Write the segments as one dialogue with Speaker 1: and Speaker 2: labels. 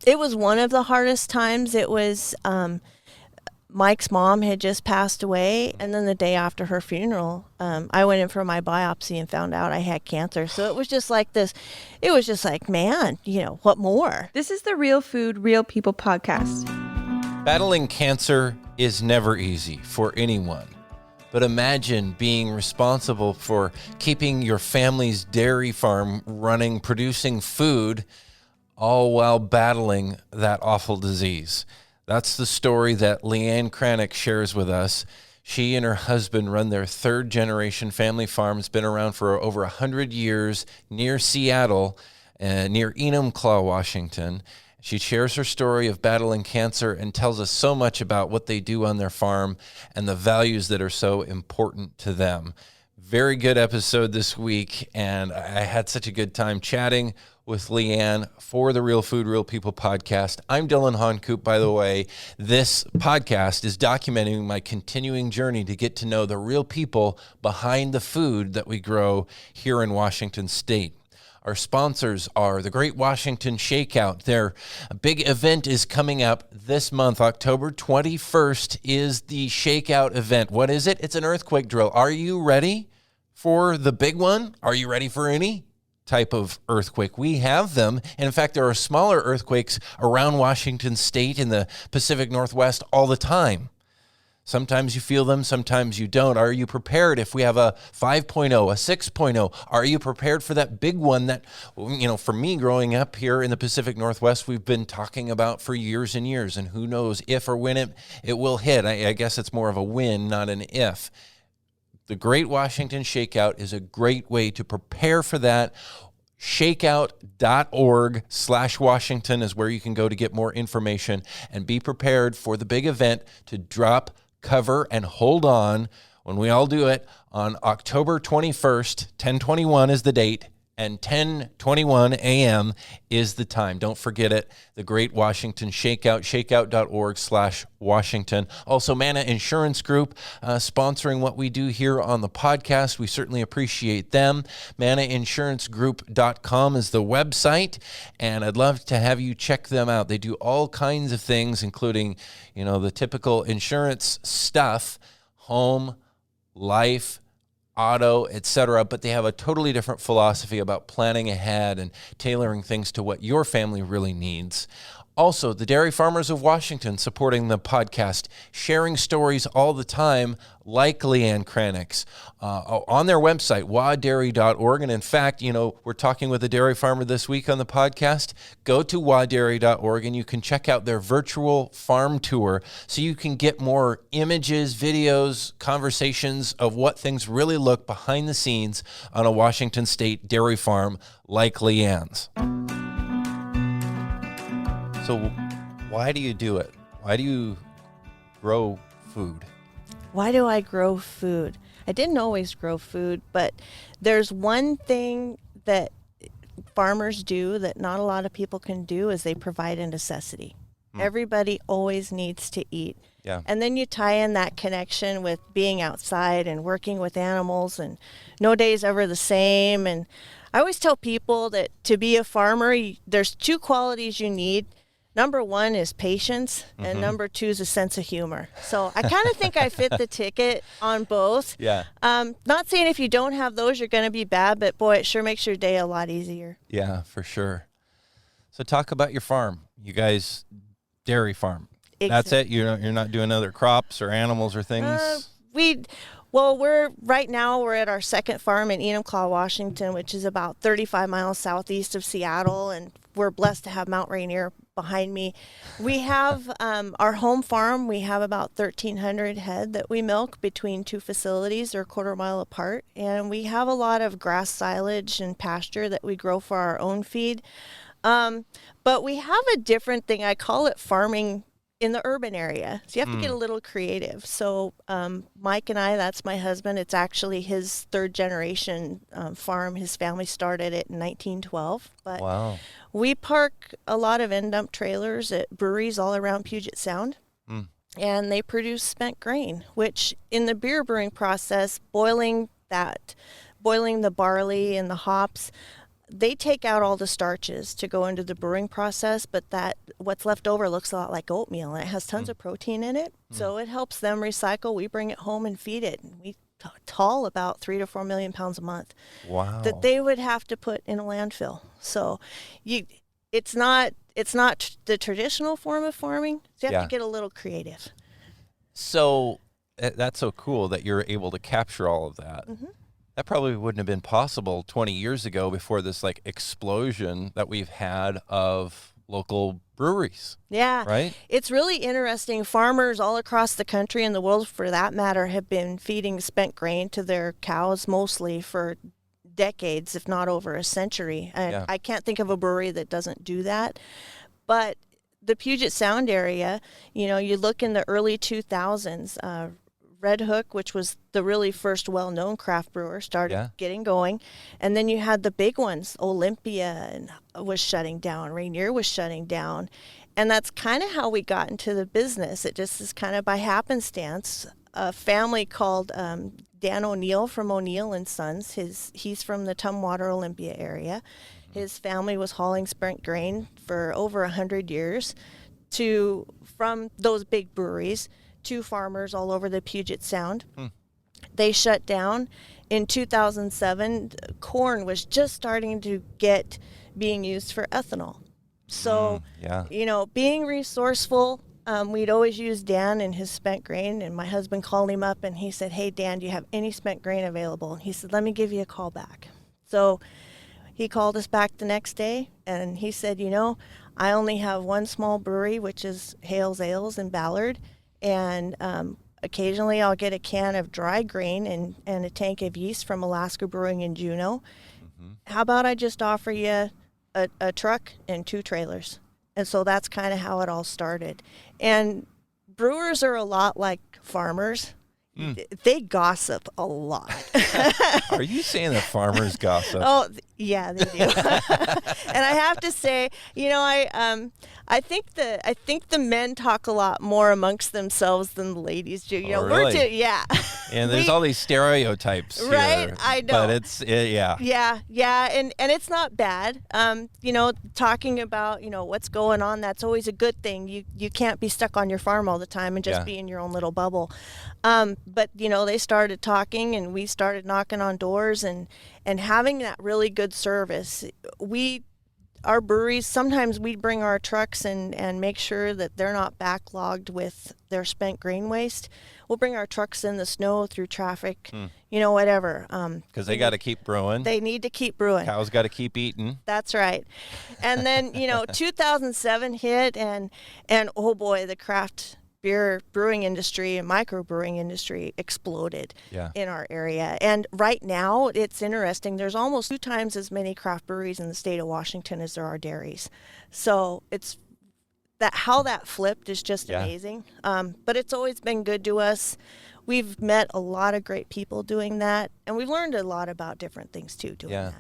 Speaker 1: It was one of the hardest times. It was Mike's mom had just passed away, and then the day after her funeral, I went in for my biopsy and found out I had cancer. So it was just like this. It was just like, man, what more?
Speaker 2: This is the Real Food, Real People podcast.
Speaker 3: Battling cancer is never easy for anyone. But imagine being responsible for keeping your family's dairy farm running, producing food, all while battling that awful disease. That's the story that Leann Krainick shares with us. She and her husband run their third-generation family farm. It's been around for over 100 years near Seattle, near Enumclaw, Washington. She shares her story of battling cancer and tells us so much about what they do on their farm and the values that are so important to them. Very good episode this week, and I had such a good time chatting with Leann for the Real Food, Real People podcast. I'm Dylan Honcoop, by the way. This podcast is documenting my continuing journey to get to know the real people behind the food that we grow here in Washington State. Our sponsors are the Great Washington Shakeout. Their big event is coming up this month. October 21st is the Shakeout event. What is it? It's an earthquake drill. Are you ready for the big one? Are you ready for any type of earthquake? We have them. And in fact, there are smaller earthquakes around Washington State in the Pacific Northwest all the time. Sometimes you feel them, sometimes you don't. Are you prepared if we have a 5.0, a 6.0? Are you prepared for that big one that, for me growing up here in the Pacific Northwest, we've been talking about for years and years, and who knows if or when it will hit. I guess it's more of a when, not an if. The Great Washington Shakeout is a great way to prepare for that. Shakeout.org/Washington is where you can go to get more information and be prepared for the big event to drop, cover, and hold on when we all do it on October 21st. 10/21 is the date, and 10:21 a.m. is the time. Don't forget it. The Great Washington Shakeout, shakeout.org/Washington. Also, Manna Insurance Group sponsoring what we do here on the podcast. We certainly appreciate them. MannaInsuranceGroup.com is the website, and I'd love to have you check them out. They do all kinds of things, including, the typical insurance stuff, home, life, auto, etc., but they have a totally different philosophy about planning ahead and tailoring things to what your family really needs. Also, the Dairy Farmers of Washington supporting the podcast, sharing stories all the time like Leann Krainick's on their website, wadairy.org. And in fact, we're talking with a dairy farmer this week on the podcast. Go to wadairy.org and you can check out their virtual farm tour so you can get more images, videos, conversations of what things really look behind the scenes on a Washington State dairy farm like Leann's. So why do you do it? Why do you grow food?
Speaker 1: Why do I grow food? I didn't always grow food, but there's one thing that farmers do that not a lot of people can do is they provide a necessity. Everybody always needs to eat.
Speaker 3: Yeah.
Speaker 1: And then you tie in that connection with being outside and working with animals, and no day's ever the same. And I always tell people that to be a farmer, there's two qualities you need. Number one is patience, and number two is a sense of humor. So I kind of think I fit the ticket on both.
Speaker 3: Yeah.
Speaker 1: Not saying if you don't have those, you're going to be bad, but boy, it sure makes your day a lot easier.
Speaker 3: Yeah, for sure. So talk about your farm. You guys, dairy farm. That's it? You're not doing other crops or animals or things?
Speaker 1: We're at our second farm in Enumclaw, Washington, which is about 35 miles southeast of Seattle, and we're blessed to have Mount Rainier behind me. We have our home farm. We have about 1,300 head that we milk between two facilities. They're a quarter mile apart, and we have a lot of grass silage and pasture that we grow for our own feed. But we have a different thing. I call it farming in the urban area. So you have to get a little creative. So Mike and I, that's my husband, it's actually his third generation farm. His family started it in 1912. But
Speaker 3: wow.
Speaker 1: We park a lot of end dump trailers at breweries all around Puget Sound. And they produce spent grain, which in the beer brewing process, boiling the barley and the hops, they take out all the starches to go into the brewing process, but that what's left over looks a lot like oatmeal, and it has tons of protein in it. So it helps them recycle. We bring it home and feed it. And we haul about 3 to 4 million pounds a month.
Speaker 3: Wow.
Speaker 1: That they would have to put in a landfill. So it's not the traditional form of farming. So you have to get a little creative.
Speaker 3: So that's so cool that you're able to capture all of that.
Speaker 1: Mm-hmm.
Speaker 3: That probably wouldn't have been possible 20 years ago before this like explosion that we've had of local breweries.
Speaker 1: Yeah.
Speaker 3: Right?
Speaker 1: It's really interesting. Farmers all across the country and the world, for that matter, have been feeding spent grain to their cows mostly for decades, if not over a century. And I can't think of a brewery that doesn't do that. But the Puget Sound area, you look in the early 2000s, Red Hook, which was the really first well-known craft brewer, started getting going. And then you had the big ones. Olympia was shutting down. Rainier was shutting down. And that's kind of how we got into the business. It just is kind of by happenstance. A family called Dan O'Neill from O'Neill and Sons. He's from the Tumwater, Olympia area. His family was hauling spent grain for over 100 years from those big breweries to farmers all over the Puget Sound. They shut down. In 2007, corn was just starting to being used for ethanol. So, being resourceful, we'd always use Dan and his spent grain, and my husband called him up and he said, "Hey, Dan, do you have any spent grain available?" And he said, "Let me give you a call back." So he called us back the next day and he said, "I only have one small brewery, which is Hales Ales in Ballard. And occasionally I'll get a can of dry grain and a tank of yeast from Alaska Brewing in Juneau. How about I just offer you a truck and 2 trailers?" And so that's kind of how it all started. And brewers are a lot like farmers. They gossip a lot.
Speaker 3: Are you saying that farmers gossip?
Speaker 1: Oh, yeah, they do. And I have to say, I think the men talk a lot more amongst themselves than the ladies do.
Speaker 3: Really? And there's all these stereotypes,
Speaker 1: right?
Speaker 3: Here,
Speaker 1: I know,
Speaker 3: but it's
Speaker 1: yeah, and it's not bad. Talking about what's going on, that's always a good thing. You can't be stuck on your farm all the time and just be in your own little bubble. But they started talking, and we started knocking on doors and having that really good service. Our breweries, sometimes we bring our trucks and make sure that they're not backlogged with their spent grain waste. We'll bring our trucks in the snow through traffic, whatever.
Speaker 3: Because they got to keep brewing.
Speaker 1: They need to keep brewing.
Speaker 3: Cows got to keep eating.
Speaker 1: That's right. And then, 2007 hit and oh boy, the craft beer brewing industry and microbrewing industry exploded in our area. And right now, it's interesting. There's almost 2 times as many craft breweries in the state of Washington as there are dairies. So it's how that flipped is just amazing. But it's always been good to us. We've met a lot of great people doing that, and we've learned a lot about different things too doing that.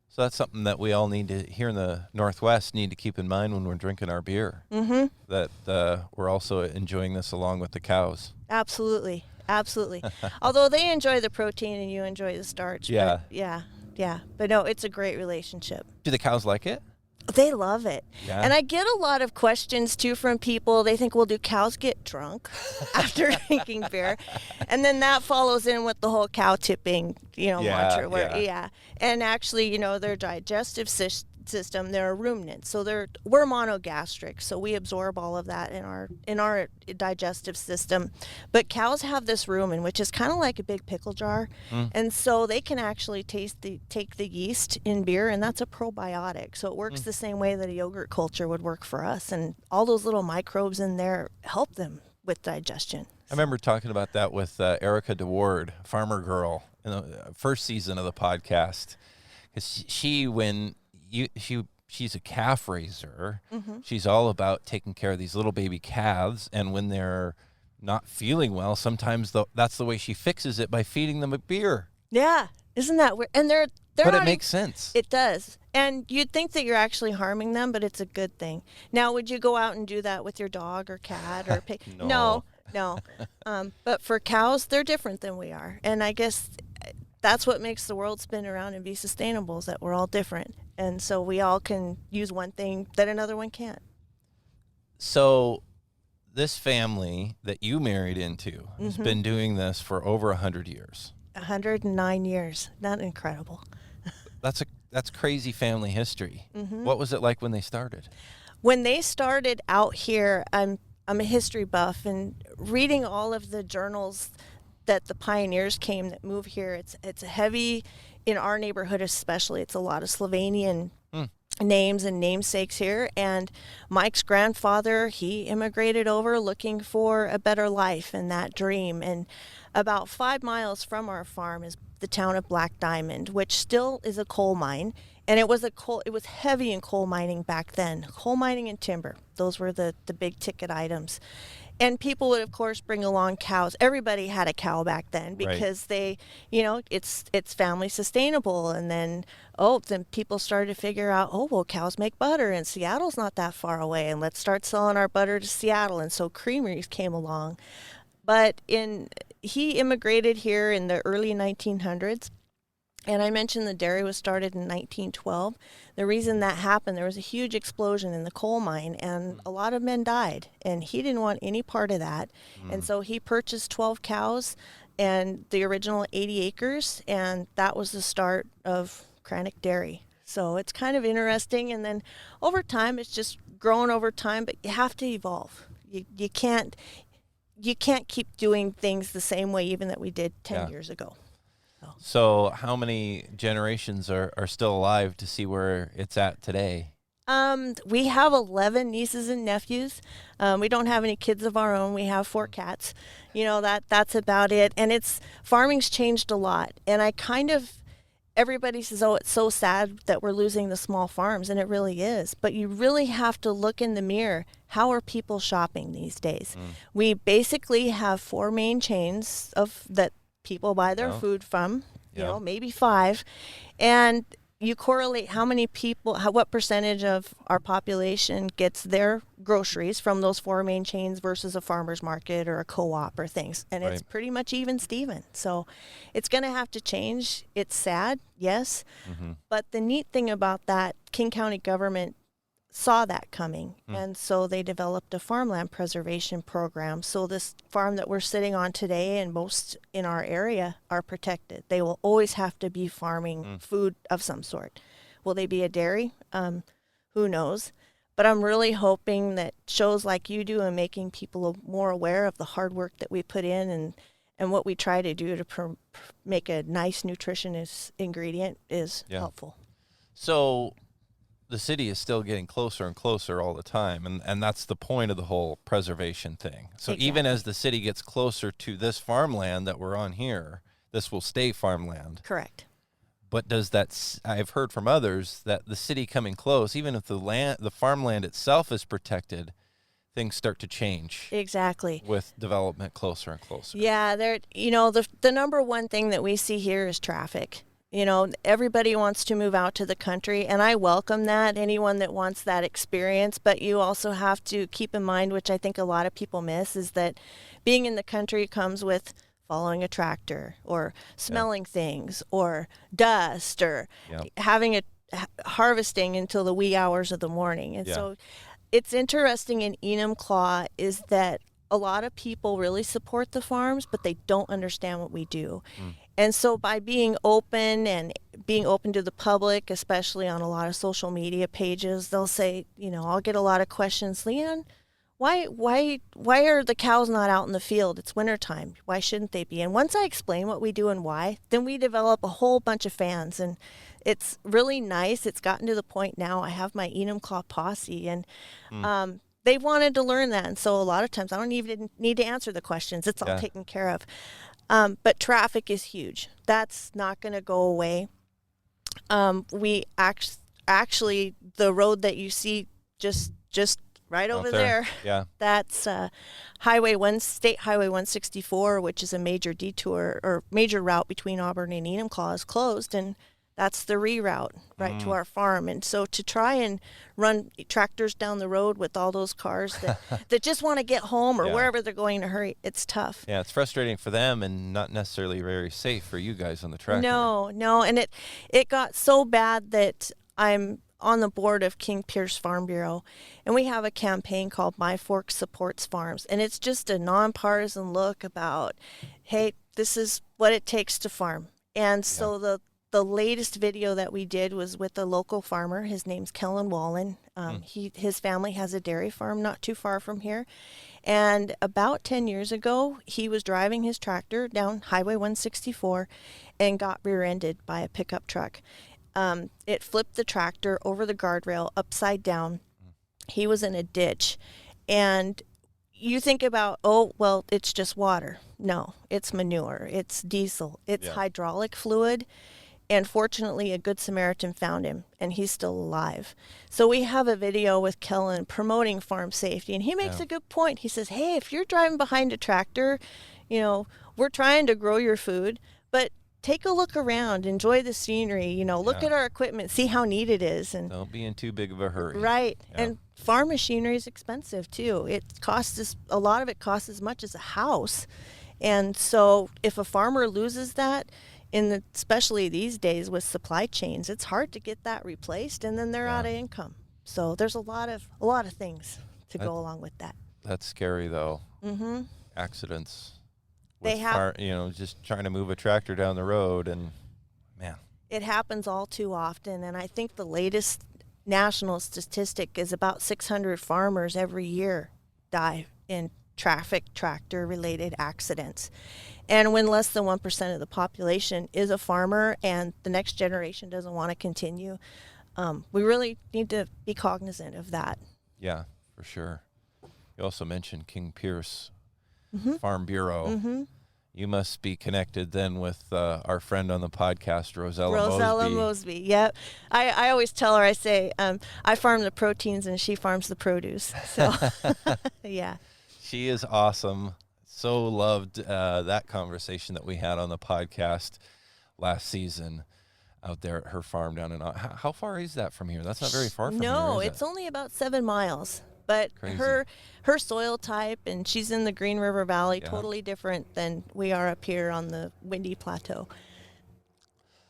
Speaker 3: So that's something that we all need to, here in the Northwest, need to keep in mind when we're drinking our beer. That we're also enjoying this along with the cows.
Speaker 1: Absolutely. Although they enjoy the protein and you enjoy the starch. But But no, it's a great relationship.
Speaker 3: Do the cows like it?
Speaker 1: They love it.
Speaker 3: Yeah.
Speaker 1: And I get a lot of questions too from people. They think, well, do cows get drunk after drinking beer? And then that follows in with the whole cow tipping, mantra. And actually, their digestive system, they're a ruminant. So we're monogastric. So we absorb all of that in our digestive system. But cows have this rumen, which is kind of like a big pickle jar. And so they can actually take the yeast in beer, and that's a probiotic. So it works the same way that a yogurt culture would work for us. And all those little microbes in there help them with digestion.
Speaker 3: I remember talking about that with Erica DeWard, Farmer Girl, in the first season of the podcast. Because she's a calf raiser. She's all about taking care of these little baby calves, and when they're not feeling well, sometimes that's the way she fixes it, by feeding them a beer.
Speaker 1: Yeah, isn't that weird? And they're
Speaker 3: but it makes sense.
Speaker 1: It does. And you'd think that you're actually harming them, but it's a good thing. Now, would you go out and do that with your dog or cat or pig?
Speaker 3: No.
Speaker 1: But for cows, they're different than we are. And I guess that's what makes the world spin around and be sustainable, is that we're all different. And so we all can use one thing that another one can't.
Speaker 3: So this family that you married into has
Speaker 1: Mm-hmm.
Speaker 3: been doing this for over 100 years.
Speaker 1: 109 years. Not incredible.
Speaker 3: That's crazy family history.
Speaker 1: Mm-hmm.
Speaker 3: What was it like when they started?
Speaker 1: When they started out here, I'm a history buff, and reading all of the journals that the pioneers came that moved here, it's heavy in our neighborhood especially. It's a lot of Slovenian names and namesakes here. And Mike's grandfather, he immigrated over looking for a better life and that dream. And about 5 miles from our farm is the town of Black Diamond, which still is a coal mine. And it was heavy in coal mining back then. Coal mining and timber. Those were the big ticket items. And people would, of course, bring along cows. Everybody had a cow back then because they, it's family sustainable. And then people started to figure out, well, cows make butter, and Seattle's not that far away, and let's start selling our butter to Seattle. And so creameries came along. But he immigrated here in the early 1900s. And I mentioned the dairy was started in 1912. The reason that happened, there was a huge explosion in the coal mine, and a lot of men died, and he didn't want any part of that. And so he purchased 12 cows and the original 80 acres, and that was the start of Krainick Dairy. So it's kind of interesting, and then over time, it's just grown over time, but you have to evolve. You can't keep doing things the same way even that we did 10 years ago.
Speaker 3: So how many generations are still alive to see where it's at today?
Speaker 1: We have 11 nieces and nephews. We don't have any kids of our own. We have 4 cats. That's about it. And farming's changed a lot. And everybody says, it's so sad that we're losing the small farms, and it really is. But you really have to look in the mirror. How are people shopping these days? We basically have 4 main chains that people buy their food from, maybe 5. And you correlate how many people, what percentage of our population gets their groceries from those 4 main chains versus a farmer's market or a co-op or things. And it's pretty much even Steven. So it's going to have to change. It's sad, yes. But the neat thing about that, King County government saw that coming, and so they developed a farmland preservation program. So this farm that we're sitting on today and most in our area are protected. They will always have to be farming food of some sort. Will they be a dairy? Who knows? But I'm really hoping that shows like you do and making people more aware of the hard work that we put in and what we try to do to make a nice nutritionist ingredient is helpful.
Speaker 3: So the city is still getting closer and closer all the time, and that's the point of the whole preservation thing. So even as the city gets closer to this farmland that we're on here, this will stay farmland.
Speaker 1: Correct.
Speaker 3: But I've heard from others that the city coming close, even if the farmland itself is protected, things start to change.
Speaker 1: Exactly.
Speaker 3: With development closer and closer.
Speaker 1: Yeah, the number one thing that we see here is traffic. Everybody wants to move out to the country, and I welcome that, anyone that wants that experience. But you also have to keep in mind, which I think a lot of people miss, is that being in the country comes with following a tractor or smelling things or dust or having harvesting until the wee hours of the morning. And so it's interesting in Enumclaw is that a lot of people really support the farms, but they don't understand what we do. And so by being open to the public, especially on a lot of social media pages, they'll say, I'll get a lot of questions, Leann, why are the cows not out in the field? It's wintertime. Why shouldn't they be? And once I explain what we do and why, then we develop a whole bunch of fans. And it's really nice. It's gotten to the point now I have my Enumclaw posse, and they've wanted to learn that. And so a lot of times I don't even need to answer the questions. It's all taken care of. But traffic is huge. That's not going to go away. We actually, the road that you see just right over there, that's State Highway 164, which is a major detour or major route between Auburn and Enumclaw, is closed. And That's the reroute right to our farm. And so to try and run tractors down the road with all those cars that just want to get home or wherever they're going to hurry, it's tough.
Speaker 3: Yeah, it's frustrating for them and not necessarily very safe for you guys on the tractor.
Speaker 1: No. And it got so bad that I'm on the board of King Pierce Farm Bureau, and we have a campaign called My Fork Supports Farms. And it's just a nonpartisan look about, hey, this is what it takes to farm. And so the latest video that we did was with a local farmer. His name's Kellen Wallen. His family has a dairy farm not too far from here. And about 10 years ago, he was driving his tractor down Highway 164 and got rear-ended by a pickup truck. It flipped the tractor over the guardrail upside down. He was in a ditch. And you think about, oh, well, it's just water. No, it's manure. It's diesel. It's hydraulic fluid. And fortunately, a Good Samaritan found him, and he's still alive. So we have a video with Kellen promoting farm safety, and he makes a good point. He says, hey, if you're driving behind a tractor, we're trying to grow your food, but take a look around, enjoy the scenery, look at our equipment, see how neat it is. And
Speaker 3: don't be in too big of a hurry.
Speaker 1: Right.
Speaker 3: Yeah. And
Speaker 1: farm machinery is expensive, too. A lot of it costs as much as a house. And so if a farmer loses that, especially these days with supply chains, it's hard to get that replaced, and then they're out of income. So there's a lot of things to go along with that.
Speaker 3: That's scary, though. Mm-hmm. Accidents. Just trying to move a tractor down the road, and man, it
Speaker 1: happens all too often. And I think the latest national statistic is about 600 farmers every year die in tractor-related accidents. And when less than 1% of the population is a farmer and the next generation doesn't want to continue, we really need to be cognizant of that.
Speaker 3: Yeah, for sure. You also mentioned King Pierce Farm Bureau. Mm-hmm. You must be connected then with our friend on the podcast, Rosella
Speaker 1: Mosby. Yep. I always tell her, I say, I farm the proteins and she farms the produce. So, yeah.
Speaker 3: She is awesome. So loved that conversation that we had on the podcast last season out there at her farm down in. How far is that from here? That's not very far from here.
Speaker 1: No, it's only about 7 miles. But
Speaker 3: Crazy.
Speaker 1: her soil type, and she's in the Green River Valley, totally different than we are up here on the Windy Plateau.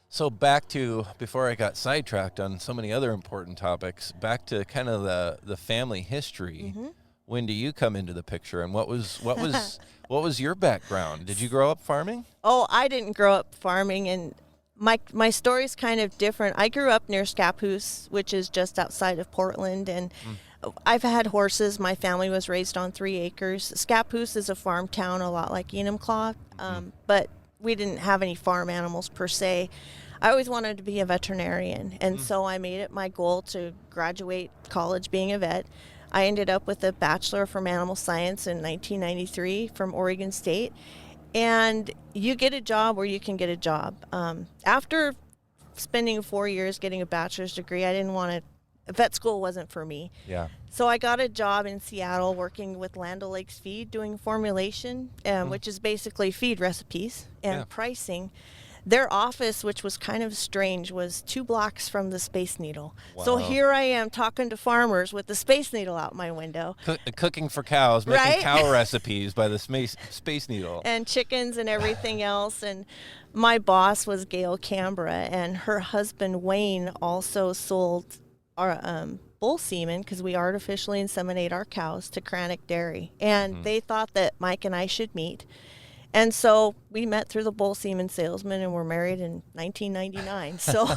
Speaker 3: So back to, before I got sidetracked on so many other important topics, back to kind of the family history. Mm-hmm. When do you come into the picture, and what was your background? Did you grow up farming?
Speaker 1: Oh, I didn't grow up farming, and my story's kind of different. I grew up near Scappoose, which is just outside of Portland, and I've had horses. My family was raised on 3 acres. Scappoose is a farm town, a lot like Enumclaw, but we didn't have any farm animals per se. I always wanted to be a veterinarian, and so I made it my goal to graduate college being a vet. I ended up with a Bachelor from Animal Science in 1993 from Oregon State. And you get a job where you can get a job. After spending 4 years getting a bachelor's degree, I didn't want to, vet school wasn't for me. Yeah. So I got a job in Seattle working with Land O'Lakes Feed doing formulation, which is basically feed recipes and pricing. Their office, which was kind of strange, was 2 blocks from the Space Needle. Wow. So here I am talking to farmers with the Space Needle out my window.
Speaker 3: Cooking for cows, making cow recipes by the Space Needle.
Speaker 1: And chickens and everything else. And my boss was Gail Canberra, and her husband Wayne also sold our bull semen, because we artificially inseminate our cows, to Krainick Dairy. And they thought that Mike and I should meet. And so we met through the bull semen salesman, and were married in 1999. So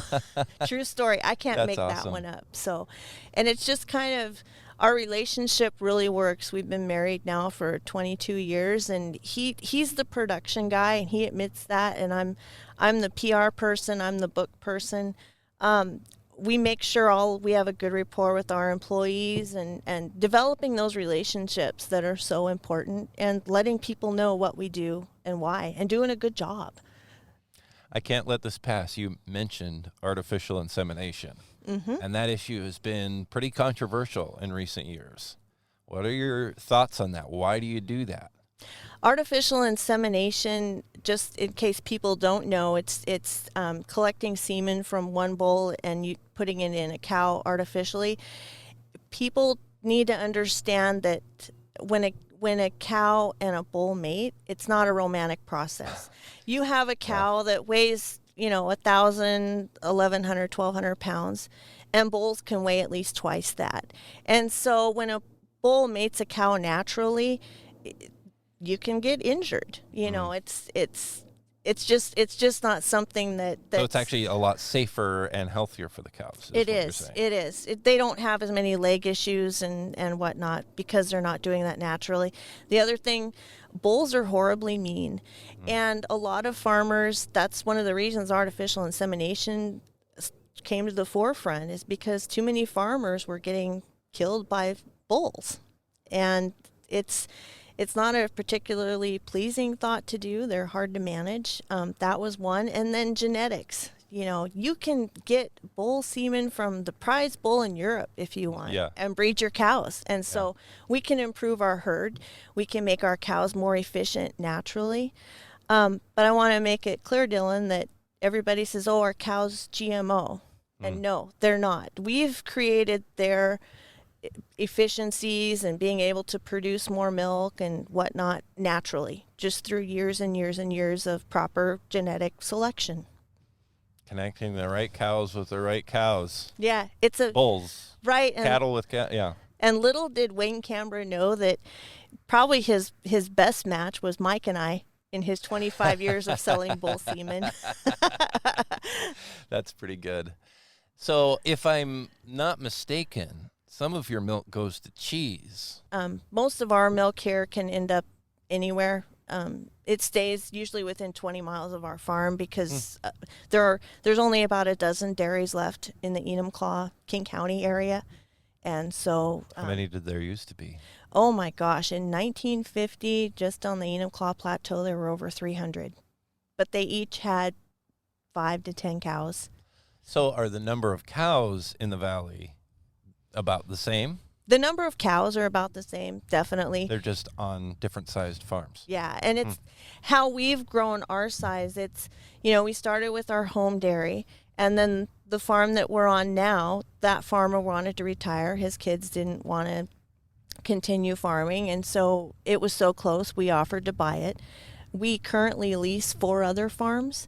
Speaker 1: true story. I can't make that one up. So, and it's just kind of, our relationship really works. We've been married now for 22 years, and he's the production guy, and he admits that. And I'm the PR person. I'm the book person. We make sure we have a good rapport with our employees, and developing those relationships that are so important, and letting people know what we do and why, and doing a good job.
Speaker 3: I can't let this pass. You mentioned artificial insemination, and that issue has been pretty controversial in recent years. What are your thoughts on that? Why do you do that?
Speaker 1: Artificial insemination, just in case people don't know, it's collecting semen from one bull and you putting it in a cow artificially. People need to understand that when a cow and a bull mate, it's not a romantic process. You have a cow that weighs 1,000, 1,100, 1,200 pounds, and bulls can weigh at least twice that. And so when a bull mates a cow naturally, you can get injured. It's just not something that's...
Speaker 3: So it's actually a lot safer and healthier for the cows.
Speaker 1: It is. They don't have as many leg issues and whatnot because they're not doing that naturally. The other thing, bulls are horribly mean. And a lot of farmers, that's one of the reasons artificial insemination came to the forefront, is because too many farmers were getting killed by bulls. And it's not a particularly pleasing thought to do. They're hard to manage. That was one. And then genetics. You can get bull semen from the prize bull in Europe if you want, and breed your cows. And so we can improve our herd. We can make our cows more efficient naturally. But I want to make it clear, Dylan, that everybody says, our cow's GMO. And no, they're not. We've created their efficiencies and being able to produce more milk and whatnot naturally, just through years and years and years of proper genetic selection.
Speaker 3: Connecting the right cows with the right cows.
Speaker 1: Yeah, it's a
Speaker 3: bulls.
Speaker 1: Right.
Speaker 3: And cattle with yeah.
Speaker 1: And little did Wayne Canberra know that probably his best match was Mike and I in his 25 years of selling bull semen.
Speaker 3: That's pretty good. So if I'm not mistaken, some of your milk goes to cheese.
Speaker 1: Most of our milk here can end up anywhere. It stays usually within 20 miles of our farm because there's only about a dozen dairies left in the Enumclaw, King County area. And so...
Speaker 3: How many did there used to be?
Speaker 1: Oh my gosh. In 1950, just on the Enumclaw Plateau, there were over 300. But they each had 5 to 10 cows.
Speaker 3: So are the number of cows in the valley about the same?
Speaker 1: The number of cows are about the same, definitely.
Speaker 3: They're just on different sized farms.
Speaker 1: Yeah, and it's how we've grown our size. It's, we started with our home dairy, and then the farm that we're on now, that farmer wanted to retire. His kids didn't want to continue farming, and so it was so close, we offered to buy it. We currently lease 4 other farms.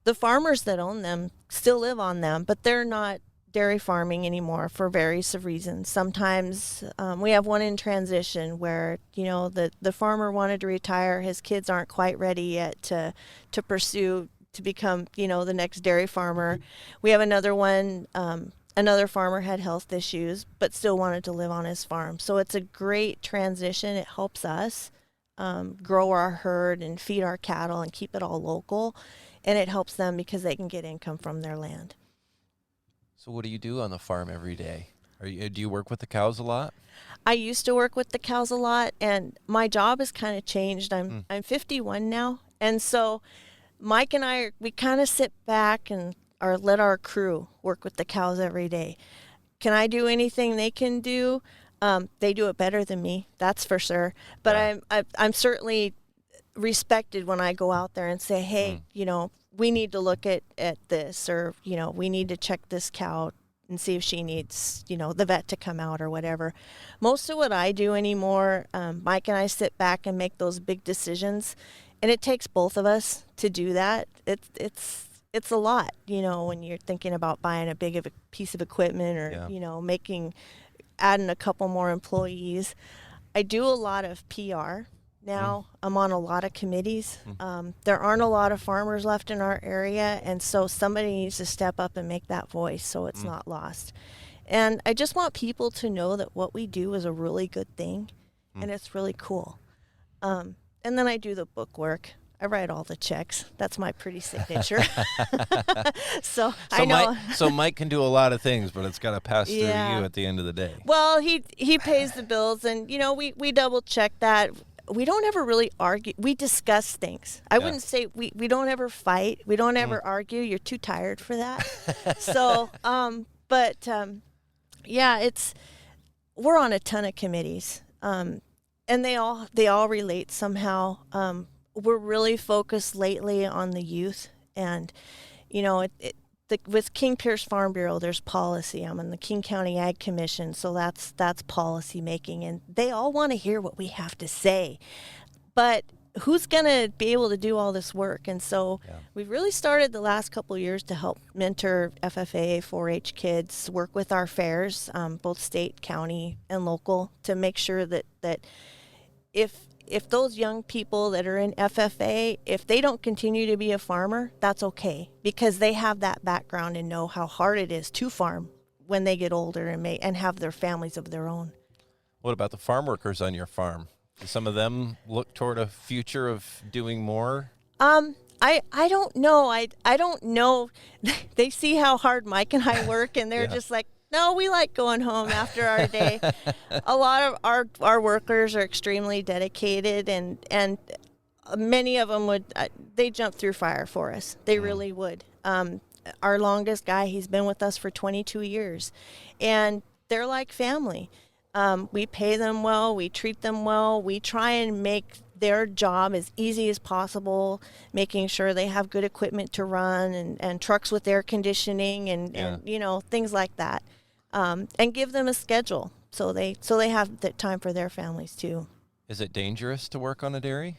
Speaker 1: The farmers that own them still live on them, but they're not dairy farming anymore for various reasons. Sometimes we have one in transition where, the farmer wanted to retire. His kids aren't quite ready yet to pursue, to become, the next dairy farmer. We have another one, another farmer had health issues, but still wanted to live on his farm. So it's a great transition. It helps us grow our herd and feed our cattle and keep it all local. And it helps them because they can get income from their land.
Speaker 3: So what do you do on the farm every day? Do you work with the cows a lot?
Speaker 1: I used to work with the cows a lot, and my job has kind of changed. I'm 51 now, and so Mike and I, we kind of sit back and let our crew work with the cows every day. Can I do anything they can do? They do it better than me, that's for sure. But I'm certainly respected when I go out there and say, hey, we need to look at this, or, we need to check this cow and see if she needs, the vet to come out or whatever. Most of what I do anymore, Mike and I sit back and make those big decisions, and it takes both of us to do that. It's a lot, when you're thinking about buying a big of a piece of equipment or, adding a couple more employees. I do a lot of PR. Now I'm on a lot of committees. There aren't a lot of farmers left in our area, and so somebody needs to step up and make that voice so it's not lost. And I just want people to know that what we do is a really good thing, and it's really cool. And then I do the book work. I write all the checks. That's my pretty signature. So I know.
Speaker 3: Mike can do a lot of things, but it's got to pass through you at the end of the day.
Speaker 1: Well, he pays the bills, and we double check that. We don't ever really argue. We discuss things. I wouldn't say we don't ever fight. We don't ever argue. You're too tired for that. So, we're on a ton of committees. And And they all relate somehow. We're really focused lately on the youth, and with King Pierce Farm Bureau, there's policy. I'm on the King County Ag Commission, so that's policy making, and they all want to hear what we have to say. But who's going to be able to do all this work? And so we've really started the last couple of years to help mentor FFA, 4-H kids, work with our fairs, both state, county, and local, to make sure that if those young people that are in FFA, if they don't continue to be a farmer, that's okay, because they have that background and know how hard it is to farm when they get older and have their families of their own.
Speaker 3: What about the farm workers on your farm? Do some of them look toward a future of doing more?
Speaker 1: I don't know. I don't know. They see how hard Mike and I work, and they're just like, no, we like going home after our day. A lot of our workers are extremely dedicated, and many of them they jump through fire for us. They really would. Our longest guy, he's been with us for 22 years, and they're like family. We pay them well, we treat them well, we try and make their job as easy as possible, making sure they have good equipment to run and trucks with air conditioning and things like that. And give them a schedule so they have the time for their families too.
Speaker 3: Is it dangerous to work on a dairy?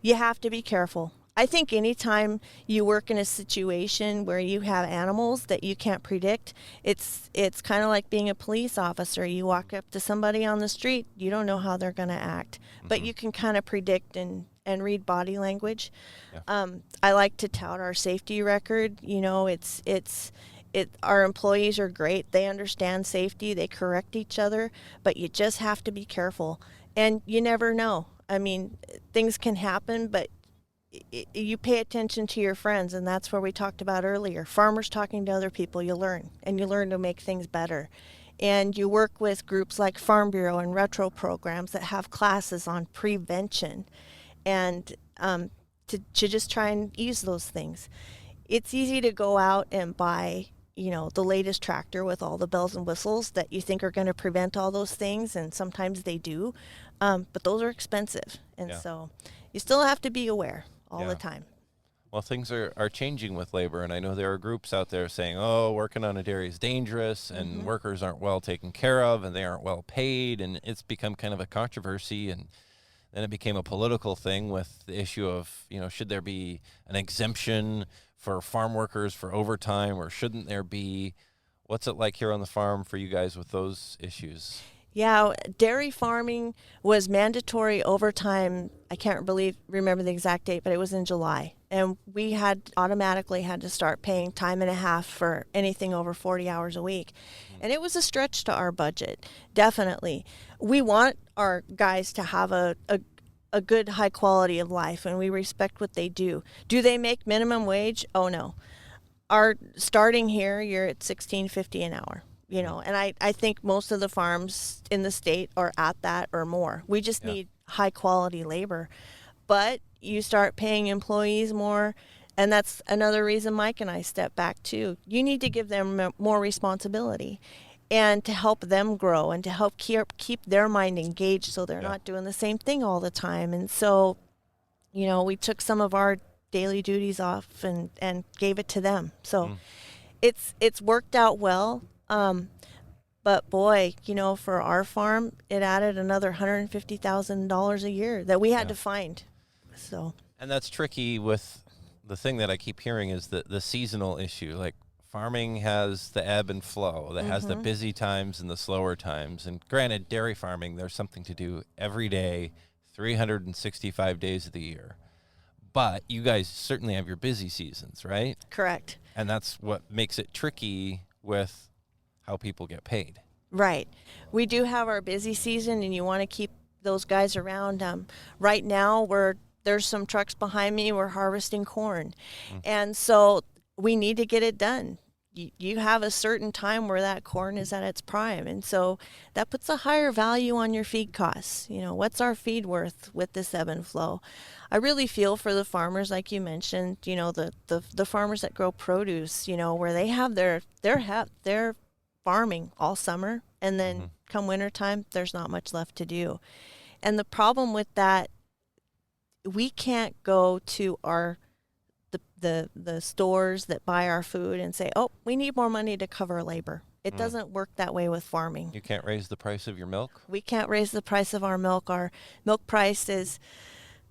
Speaker 1: You have to be careful. I think anytime you work in a situation where you have animals that you can't predict, it's kind of like being a police officer. You walk up to somebody on the street, you don't know how they're going to act, but you can kind of predict and read body language. Yeah. I like to tout our safety record. Our employees are great. They understand safety. They correct each other, but you just have to be careful. And you never know. I mean, things can happen, but you pay attention to your friends, and that's where we talked about earlier. Farmers talking to other people, you learn to make things better. And you work with groups like Farm Bureau and retro programs that have classes on prevention, and to just try and ease those things. It's easy to go out and buy the latest tractor with all the bells and whistles that you think are going to prevent all those things, and sometimes they do, but those are expensive, and so you still have to be aware all the time.
Speaker 3: Well, things are changing with labor, and I know there are groups out there saying, working on a dairy is dangerous, and workers aren't well taken care of, and they aren't well paid, and it's become kind of a controversy, and then it became a political thing with the issue of, should there be an exemption for farm workers for overtime, or shouldn't there be? What's it like here on the farm for you guys with those issues?
Speaker 1: Yeah, dairy farming was mandatory overtime. I can't remember the exact date, but it was in July. And we automatically had to start paying time and a half for anything over 40 hours a week. And it was a stretch to our budget, definitely. We want our guys to have a good high quality of life, and we respect what they do. Do they make minimum wage? Oh, no. Our starting here, you're at $16.50 an hour. And I think most of the farms in the state are at that or more. We just need high quality labor. But you start paying employees more, and that's another reason Mike and I step back too. You need to give them more responsibility, and to help them grow and to help keep their mind engaged so they're not doing the same thing all the time. And so, we took some of our daily duties off and gave it to them. So it's worked out well. But boy, for our farm, it added another $150,000 a year that we had to find. So,
Speaker 3: and that's tricky with the thing that I keep hearing is the seasonal issue. Like farming has the ebb and flow, that has the busy times and the slower times. And granted, dairy farming, there's something to do every day, 365 days of the year. But you guys certainly have your busy seasons, right?
Speaker 1: Correct.
Speaker 3: And that's what makes it tricky with how people get paid.
Speaker 1: Right. We do have our busy season, and you want to keep those guys around. Right now, there's some trucks behind me. We're harvesting corn. And so we need to get it done. You have a certain time where that corn is at its prime. And so that puts a higher value on your feed costs. What's our feed worth with this ebb and flow? I really feel for the farmers, like you mentioned, the farmers that grow produce, where they have their farming all summer, and then come wintertime, there's not much left to do. the problem with that, we can't go to the stores that buy our food and say, oh, we need more money to cover labor. It doesn't work that way with farming.
Speaker 3: You can't raise the price of your milk?
Speaker 1: We can't raise the price of our milk. Our milk price is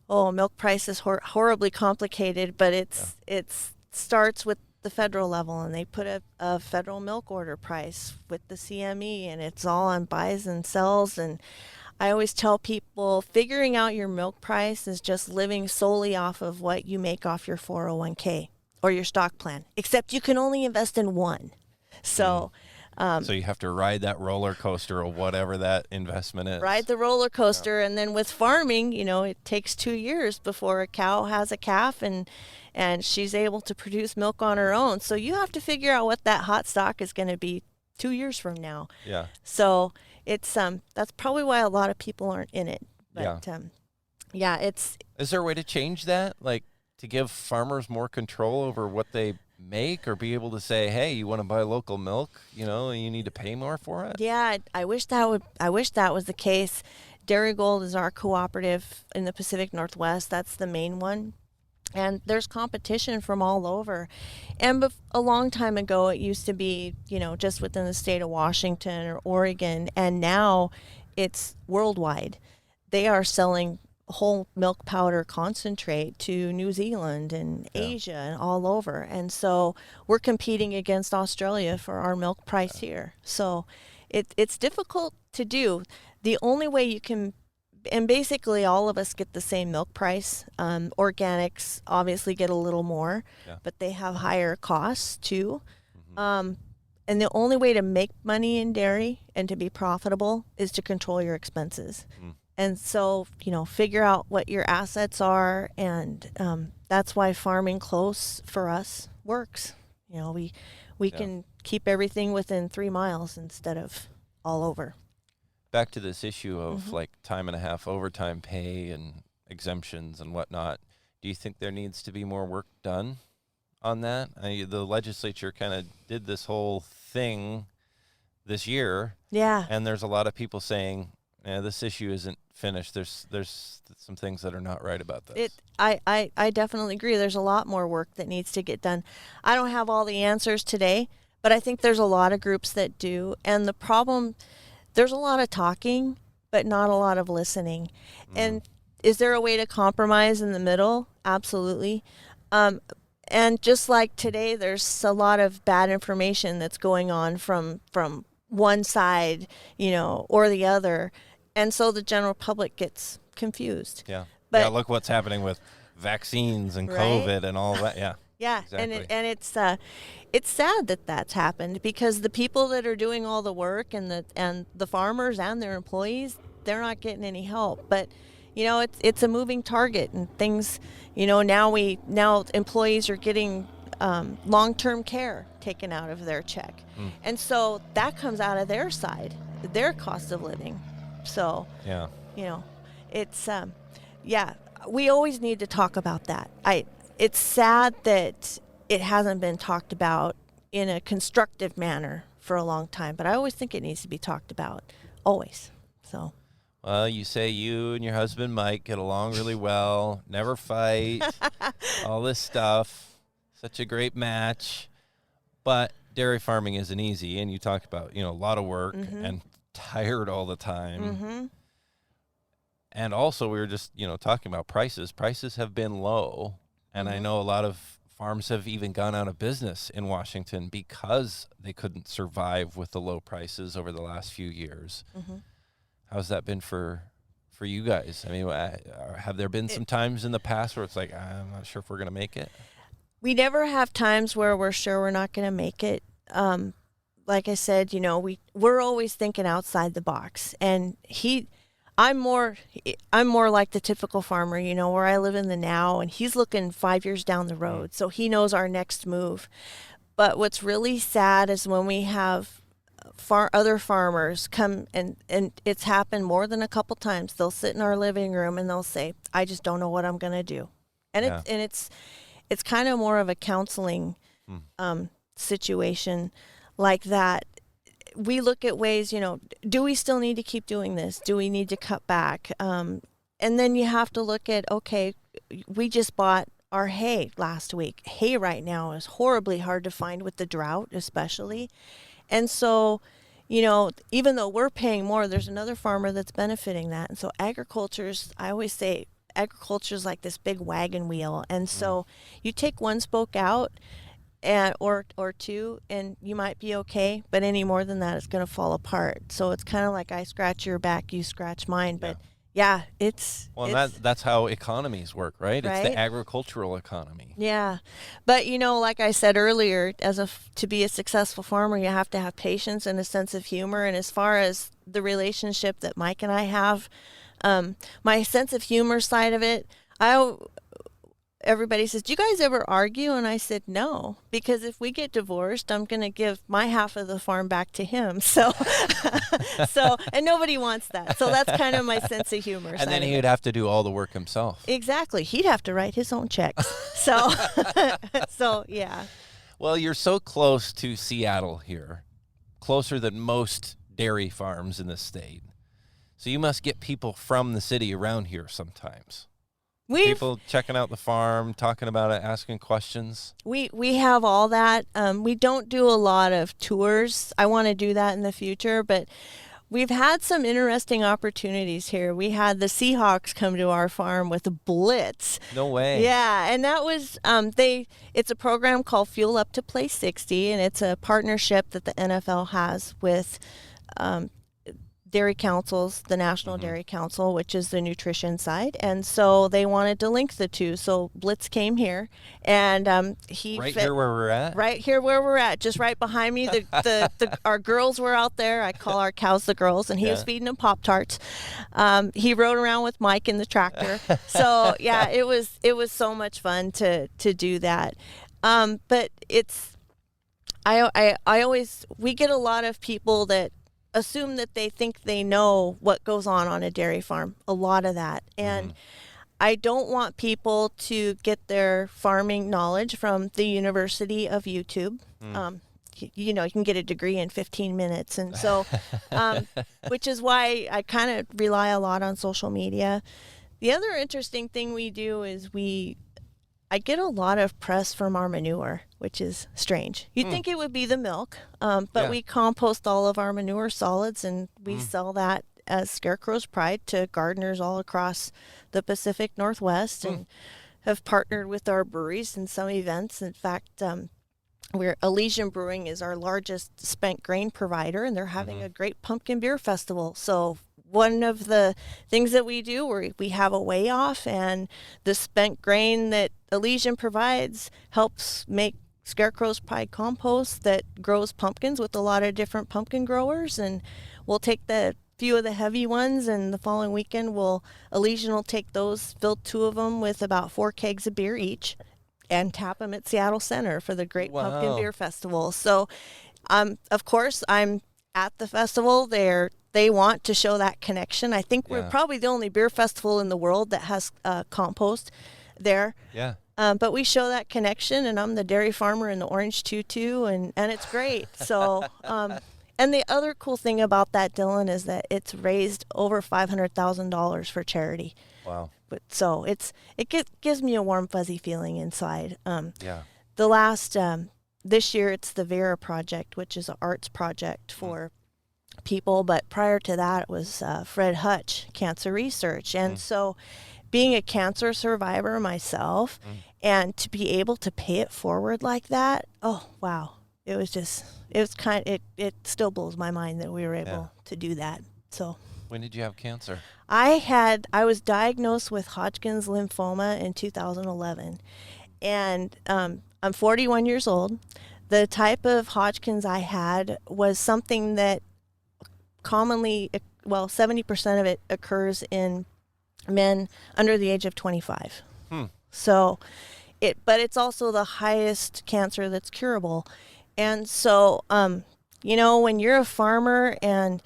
Speaker 1: horribly complicated, but it starts with the federal level, and they put a federal milk order price with the CME, and it's all on buys and sells. And I always tell people, figuring out your milk price is just living solely off of what you make off your 401k or your stock plan, except you can only invest in one. So
Speaker 3: so you have to ride that roller coaster or whatever that investment is.
Speaker 1: Ride the roller coaster. And then with farming, it takes 2 years before a cow has a calf and she's able to produce milk on her own. So you have to figure out what that hot stock is going to be 2 years from now.
Speaker 3: Yeah.
Speaker 1: So it's that's probably why a lot of people aren't in it. But it's.
Speaker 3: Is there a way to change that? Like to give farmers more control over what they make, or be able to say, hey, you want to buy local milk, you need to pay more for it?
Speaker 1: Yeah, I wish that was the case. Dairy Gold is our cooperative in the Pacific Northwest. That's the main one. And there's competition from all over. And a long time ago, it used to be, just within the state of Washington or Oregon. And now it's worldwide. They are selling whole milk powder concentrate to New Zealand and Asia and all over. And so we're competing against Australia for our milk price here. So it's difficult to do. The only way you can, and basically all of us get the same milk price. Organics obviously get a little more, but they have higher costs too. And the only way to make money in dairy and to be profitable is to control your expenses. And so, figure out what your assets are, and that's why farming close for us works. We can keep everything within 3 miles instead of all over.
Speaker 3: Back to this issue of like time and a half overtime pay and exemptions and whatnot. Do you think there needs to be more work done on that? The legislature kind of did this whole thing this year.
Speaker 1: Yeah.
Speaker 3: And there's a lot of people saying, this issue isn't finished. There's some things that are not right about this.
Speaker 1: I definitely agree. There's a lot more work that needs to get done. I don't have all the answers today, but I think there's a lot of groups that do. And the problem, there's a lot of talking, but not a lot of listening. And is there a way to compromise in the middle? Absolutely. And just like today, there's a lot of bad information that's going on from one side, or the other. And so the general public gets confused.
Speaker 3: Yeah.
Speaker 1: But
Speaker 3: look what's happening with vaccines and
Speaker 1: right?
Speaker 3: COVID and all that. Yeah.
Speaker 1: Yeah.
Speaker 3: Exactly.
Speaker 1: And it's sad that that's happened, because the people that are doing all the work and the farmers and their employees, they're not getting any help. But it's a moving target, and things, now employees are getting long-term care taken out of their check. And so that comes out of their side, their cost of living. So, it's, we always need to talk about that. It's sad that it hasn't been talked about in a constructive manner for a long time, but I always think it needs to be talked about, always. So.
Speaker 3: Well, you say you and your husband Mike get along really well, never fight, all this stuff, such a great match. But dairy farming isn't easy, and you talk about, a lot of work and tired all the time. And also we were just, talking about prices. Prices have been low, and I know a lot of farms have even gone out of business in Washington because they couldn't survive with the low prices over the last few years. How's that been for you guys? I mean, have there been some times in the past where it's like, I'm not sure if we're going to make it?
Speaker 1: We never have times where we're sure we're not going to make it. Like I said, we're always thinking outside the box. And I'm more like the typical farmer, where I live in the now, and he's looking 5 years down the road. So he knows our next move. But what's really sad is when we have other farmers come, and it's happened more than a couple times. They'll sit in our living room and they'll say, I just don't know what I'm going to do. And it's kind of more of a counseling situation like that. we look at ways, do we still need to keep doing this? Do we need to cut back? And then you have to look at, okay, we just bought our hay last week. Hay right now is horribly hard to find with the drought, especially. And so, even though we're paying more, there's another farmer that's benefiting that. And so I always say agriculture is like this big wagon wheel. And so you take one spoke out or two, and you might be okay, but any more than that, it's going to fall apart. So it's kind of like I scratch your back, you scratch mine. But yeah,
Speaker 3: that's how economies work, right?
Speaker 1: Right?
Speaker 3: It's the agricultural economy.
Speaker 1: Yeah. But, like I said earlier, to be a successful farmer, you have to have patience and a sense of humor. And as far as the relationship that Mike and I have, my sense of humor side of it, everybody says, do you guys ever argue? And I said, no, because if we get divorced, I'm going to give my half of the farm back to him. So, and nobody wants that. So that's kind of my sense of humor.
Speaker 3: And then he'd have to do all the work himself.
Speaker 1: Exactly. He'd have to write his own checks. So yeah.
Speaker 3: Well, you're so close to Seattle here, closer than most dairy farms in the state. So you must get people from the city around here sometimes. People checking out the farm, talking about it, asking questions.
Speaker 1: We have all that. We don't do a lot of tours. I want to do that in the future, but we've had some interesting opportunities here. We had the Seahawks come to our farm with a blitz.
Speaker 3: No way.
Speaker 1: Yeah, and that was it's a program called Fuel Up to Play 60, and it's a partnership that the NFL has with dairy councils, the National Dairy Council, which is the nutrition side. And so they wanted to link the two. So Blitz came here, and
Speaker 3: here where we're at?
Speaker 1: Right here where we're at, just right behind me. Our girls were out there. I call our cows the girls, and he was feeding them Pop-Tarts. He rode around with Mike in the tractor. So yeah, it was so much fun to do that. But we get a lot of people that assume that they think they know what goes on a dairy farm, a lot of that. And I don't want people to get their farming knowledge from the University of YouTube. You can get a degree in 15 minutes. And so, which is why I kind of rely a lot on social media. The other interesting thing we do is I get a lot of press from our manure, which is strange. You'd think it would be the milk, but we compost all of our manure solids, and we sell that as Scarecrow's Pride to gardeners all across the Pacific Northwest, and have partnered with our breweries in some events. In fact, Elysian Brewing is our largest spent grain provider, and they're having a great pumpkin beer festival. So one of the things that we do, we have a weigh-off, and the spent grain that Elysian provides helps make Scarecrow's Pride compost that grows pumpkins with a lot of different pumpkin growers. And we'll take the few of the heavy ones, and the following weekend Elysian will take those, fill 2 of them with about 4 kegs of beer each, and tap them at Seattle Center for the Great Pumpkin Beer Festival. So, of course, I'm at the festival. They want to show that connection. I think we're probably the only beer festival in the world that has compost there.
Speaker 3: Yeah.
Speaker 1: But we show that connection, and I'm the dairy farmer in the orange tutu, and it's great. So, and the other cool thing about that, Dylan, is that it's raised over $500,000 for charity.
Speaker 3: Wow.
Speaker 1: But so it gives me a warm, fuzzy feeling inside.
Speaker 3: The
Speaker 1: last this year it's the Vera Project, which is an arts project for people. But prior to that, it was Fred Hutch Cancer Research, and so being a cancer survivor myself, and to be able to pay it forward like that, oh wow! It still blows my mind that we were able to do that. So.
Speaker 3: When did you have cancer?
Speaker 1: I was diagnosed with Hodgkin's lymphoma in 2011, and I'm 41 years old. The type of Hodgkin's I had was something that commonly, 70% of it occurs in men under the age of 25. So, but it's also the highest cancer that's curable. And so, when you're a farmer, and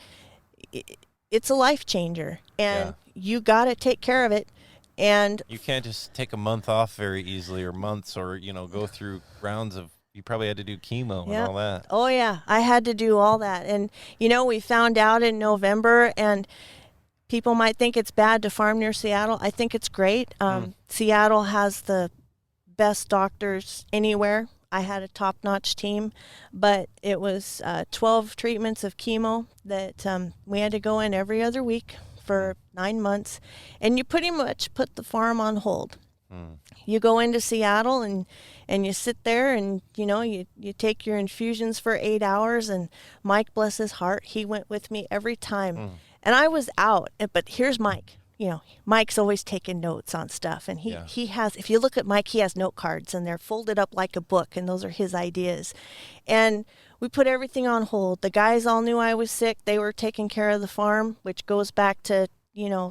Speaker 1: it's a life changer, and you got to take care of it. And
Speaker 3: you can't just take a month off very easily, or months, or go through rounds of You probably had to do chemo and
Speaker 1: Yep.
Speaker 3: all that.
Speaker 1: Oh, yeah. I had to do all that. And, we found out in November, and people might think it's bad to farm near Seattle. I think it's great. Seattle has the best doctors anywhere. I had a top-notch team, but it was 12 treatments of chemo that we had to go in every other week for 9 months. And you pretty much put the farm on hold. You go into Seattle and you sit there and, you take your infusions for 8 hours. And Mike, bless his heart, he went with me every time. And I was out, but here's Mike. Mike's always taking notes on stuff. And he has, if you look at Mike, he has note cards and they're folded up like a book, and those are his ideas. And we put everything on hold. The guys all knew I was sick. They were taking care of the farm, which goes back to,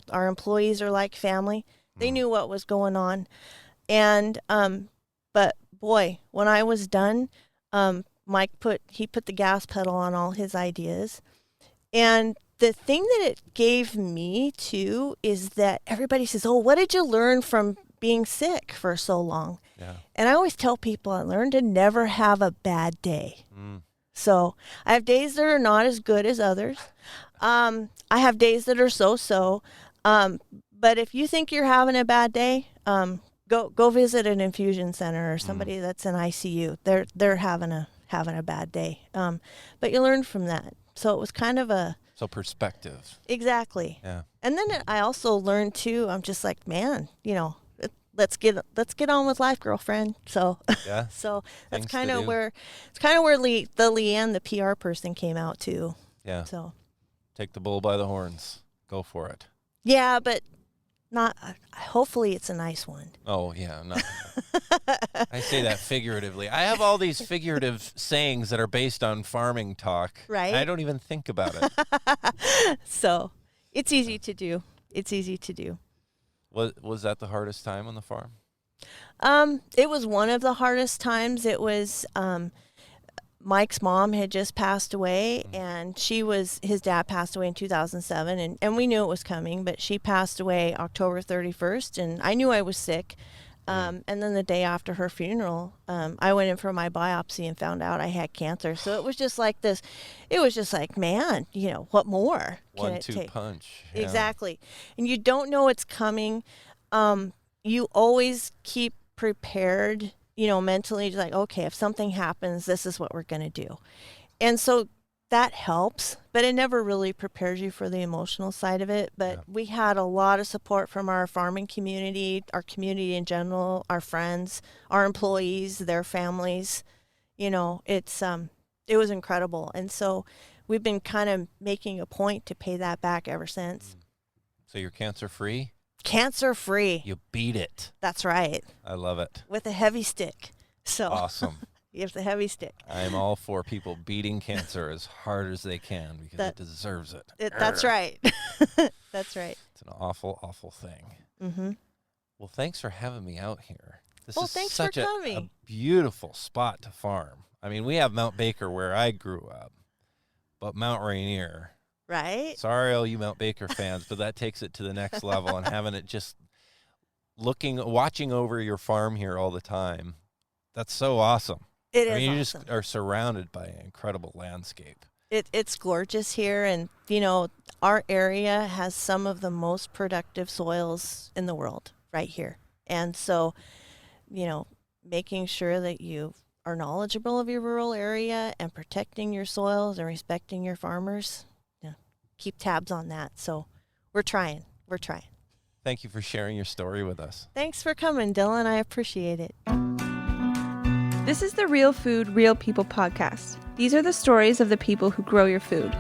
Speaker 1: our employees are like family. They knew what was going on. And, but boy, when I was done, Mike put the gas pedal on all his ideas. And the thing that it gave me too is that everybody says, "Oh, what did you learn from being sick for so long?"
Speaker 3: Yeah.
Speaker 1: And I always tell people I learned to never have a bad day. So I have days that are not as good as others. I have days that are so-so. But if you think you're having a bad day, go visit an infusion center or somebody that's in ICU. They're having a bad day. But you learn from that. So it was kind of
Speaker 3: So perspective.
Speaker 1: Exactly.
Speaker 3: Yeah.
Speaker 1: And then I also learned too, I'm just like, man, let's get on with life, girlfriend. So
Speaker 3: Yeah.
Speaker 1: so that's
Speaker 3: Things
Speaker 1: kind
Speaker 3: to
Speaker 1: of
Speaker 3: do.
Speaker 1: where the Leann, the PR person, came out too.
Speaker 3: Yeah.
Speaker 1: So
Speaker 3: Take the bull by the horns. Go for it.
Speaker 1: yeah, but not. Hopefully, it's a nice one.
Speaker 3: Oh, yeah. No. I say that figuratively. I have all these figurative sayings that are based on farming talk.
Speaker 1: Right.
Speaker 3: I don't even think about it.
Speaker 1: So it's easy to do. It's easy to do.
Speaker 3: Was that the hardest time on the farm?
Speaker 1: It was one of the hardest times. It was Mike's mom had just passed away, and his dad passed away in 2007, and we knew it was coming, but she passed away October 31st, and I knew I was sick. And then the day after her funeral, I went in for my biopsy and found out I had cancer. So it was just like this. It was just like, man, what more can it
Speaker 3: 1-2
Speaker 1: take?
Speaker 3: punch. Yeah.
Speaker 1: Exactly. And you don't know it's coming. You always keep prepared, mentally, like, okay, if something happens, this is what we're going to do. And so that helps, but it never really prepares you for the emotional side of it. But we had a lot of support from our farming community, our community in general, our friends, our employees, their families. It was incredible. And so we've been kind of making a point to pay that back ever since.
Speaker 3: So you're cancer-free?
Speaker 1: Cancer-free.
Speaker 3: You beat it.
Speaker 1: That's right.
Speaker 3: I love it.
Speaker 1: With a heavy stick. So
Speaker 3: Awesome.
Speaker 1: you have the heavy stick.
Speaker 3: I'm all for people beating cancer as hard as they can because it deserves it.
Speaker 1: That's right. That's right.
Speaker 3: It's an awful, awful thing.
Speaker 1: Mm-hmm.
Speaker 3: Well, thanks for having me out here. This
Speaker 1: Well,
Speaker 3: is
Speaker 1: thanks
Speaker 3: such
Speaker 1: for
Speaker 3: a
Speaker 1: coming.
Speaker 3: beautiful spot to farm. I mean, we have Mount Baker where I grew up, but Mount Rainier.
Speaker 1: Right?
Speaker 3: Sorry, all you Mount Baker fans, but that takes it to the next level. And having it just watching over your farm here all the time, that's so awesome.
Speaker 1: It is
Speaker 3: I mean, you
Speaker 1: awesome.
Speaker 3: just are surrounded by an incredible landscape.
Speaker 1: It's gorgeous here, and our area has some of the most productive soils in the world right here. And so, making sure that you are knowledgeable of your rural area and protecting your soils and respecting your farmers, keep tabs on that. So we're trying.
Speaker 3: Thank you for sharing your story with us.
Speaker 1: Thanks for coming, Dylan. I appreciate it.
Speaker 2: This is the Real Food, Real People podcast. These are the stories of the people who grow your food.